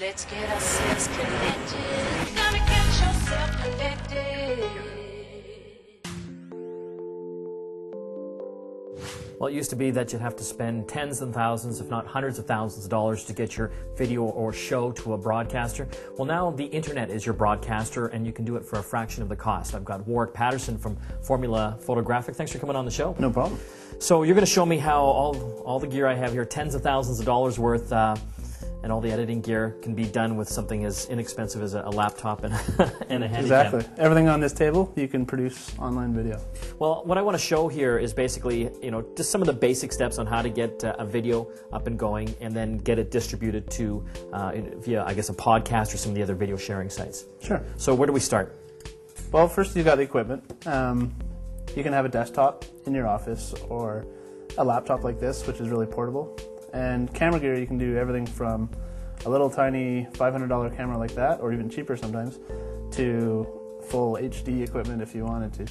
Let's get ourselves connected. Gotta get yourself connected. Well, it used to be that you'd have to spend tens and thousands, if not hundreds of thousands of dollars to get your video or show to a broadcaster. Well, now the internet is your broadcaster, and you can do it for a fraction of the cost. I've got Warwick Patterson from Formula Photographic. Thanks for coming on the show. No problem. So you're going to show me how all the gear I have here, tens of thousands of dollars worth, and all the editing gear can be done with something as inexpensive as a laptop and, and a handycam. Exactly. Everything on this table, you can produce online video. Well, what I want to show here is basically, just some of the basic steps on how to get a video up and going and then get it distributed to via, I guess, a podcast or some of the other video sharing sites. Sure. So where do we start? Well, first you got the equipment. You can have a desktop in your office or a laptop like this, which is really portable. And camera gear, you can do everything from a little tiny $500 camera like that, or even cheaper sometimes, to full HD equipment if you wanted to.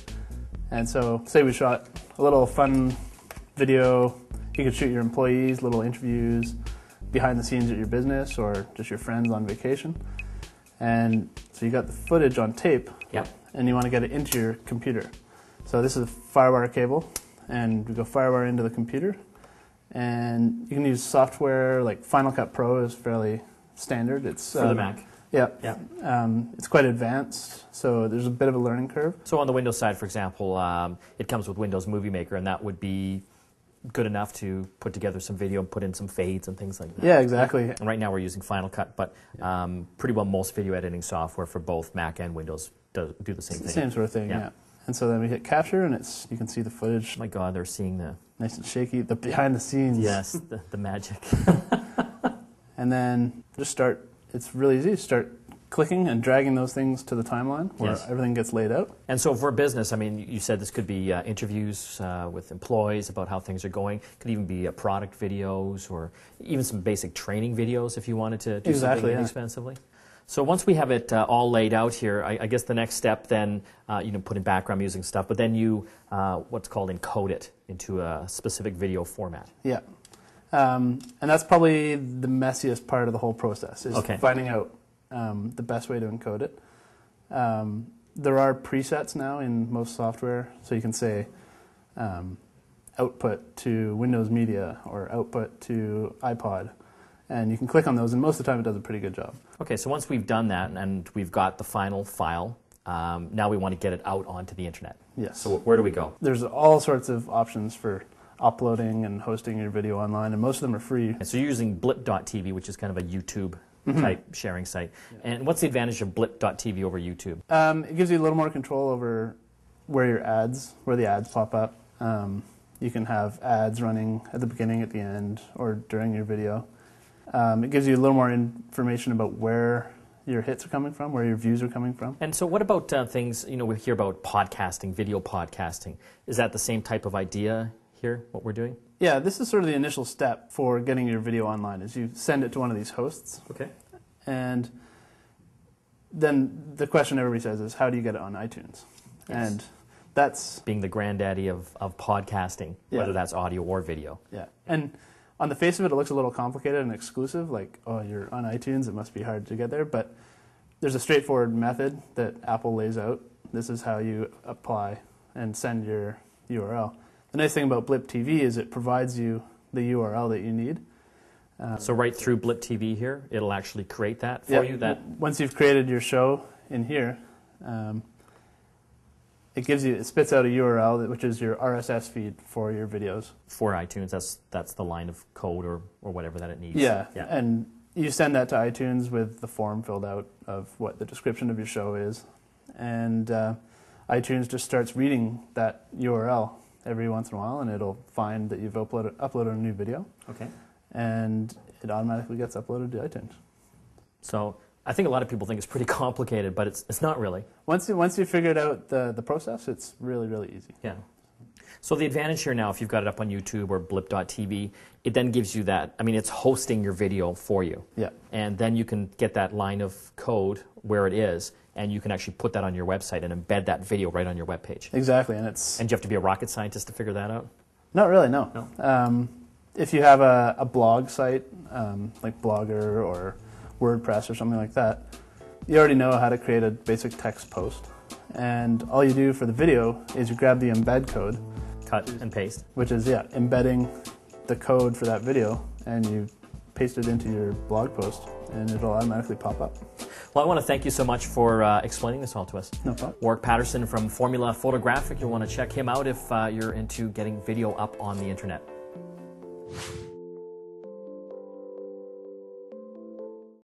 And so, say we shot a little fun video, you could shoot your employees, little interviews, behind the scenes at your business, or just your friends on vacation. And so you got the footage on tape, Yep. and you want to get it into your computer. So this is a FireWire cable, and we go FireWire into the computer. And you can use software like Final Cut Pro is fairly standard. It's For the Mac. Yeah. Yeah. It's quite advanced, so there's a bit of a learning curve. So on the Windows side, for example, it comes with Windows Movie Maker, and that would be good enough to put together some video and put in some fades and things like that. Yeah, exactly. And right now we're using Final Cut, but pretty well most video editing software for both Mac and Windows do the same thing. Same sort of thing, yeah. And so then we hit capture, and you can see the footage. Oh my God, they're seeing the... Nice and shaky, the behind the scenes. Yes, the magic. And then just start, it's really easy, start clicking and dragging those things to the timeline where everything gets laid out. And so for a business, I mean, you said this could be interviews with employees about how things are going. Could even be product videos or even some basic training videos if you wanted to do something inexpensively. So once we have it all laid out here, I guess the next step then, put in background music and stuff, but then you, what's called encode it into a specific video format. Yeah. And that's probably the messiest part of the whole process, is finding out the best way to encode it. There are presets now in most software, so you can say output to Windows Media or output to iPod. And you can click on those, and most of the time it does a pretty good job. Okay, so once we've done that and we've got the final file, now we want to get it out onto the internet. Yes. So where do we go? There's all sorts of options for uploading and hosting your video online, and most of them are free. And so you're using blip.tv, which is kind of a YouTube type sharing site. Yeah. And what's the advantage of blip.tv over YouTube? It gives you a little more control over where the ads pop up. You can have ads running at the beginning, at the end, or during your video. It gives you a little more information about where your hits are coming from, where your views are coming from. And so what about things, we hear about podcasting, video podcasting. Is that the same type of idea here, what we're doing? Yeah, this is sort of the initial step for getting your video online, is you send it to one of these hosts. Okay. And then the question everybody says is, how do you get it on iTunes? Yes. And that's... being the granddaddy of podcasting, whether that's audio or video. Yeah. And on the face of it, it looks a little complicated and exclusive, like, oh, you're on iTunes, it must be hard to get there. But there's a straightforward method that Apple lays out. This is how you apply and send your URL. The nice thing about Blip TV is it provides you the URL that you need. So right through Blip TV here, it'll actually create that for you? Once you've created your show in here, it spits out a URL, which is your RSS feed for your videos. For iTunes, that's the line of code or whatever that it needs. Yeah, and you send that to iTunes with the form filled out of what the description of your show is. And iTunes just starts reading that URL every once in a while, and it'll find that you've uploaded a new video. Okay. And it automatically gets uploaded to iTunes. So I think a lot of people think it's pretty complicated, but it's not really. Once you figured out the process, it's really, really easy. Yeah. So the advantage here now, if you've got it up on YouTube or blip.tv, it then gives you that, it's hosting your video for you. Yeah. And then you can get that line of code where it is, and you can actually put that on your website and embed that video right on your webpage. Exactly. And do you have to be a rocket scientist to figure that out? Not really, no. No? If you have a blog site, like Blogger or WordPress or something like that, you already know how to create a basic text post. And all you do for the video is you grab the embed code. Cut and paste. Which is, yeah, embedding the code for that video, and you paste it into your blog post, and it'll automatically pop up. Well, I want to thank you so much for explaining this all to us. No problem. Warwick Patterson from Formula Photographic. You'll want to check him out if you're into getting video up on the internet.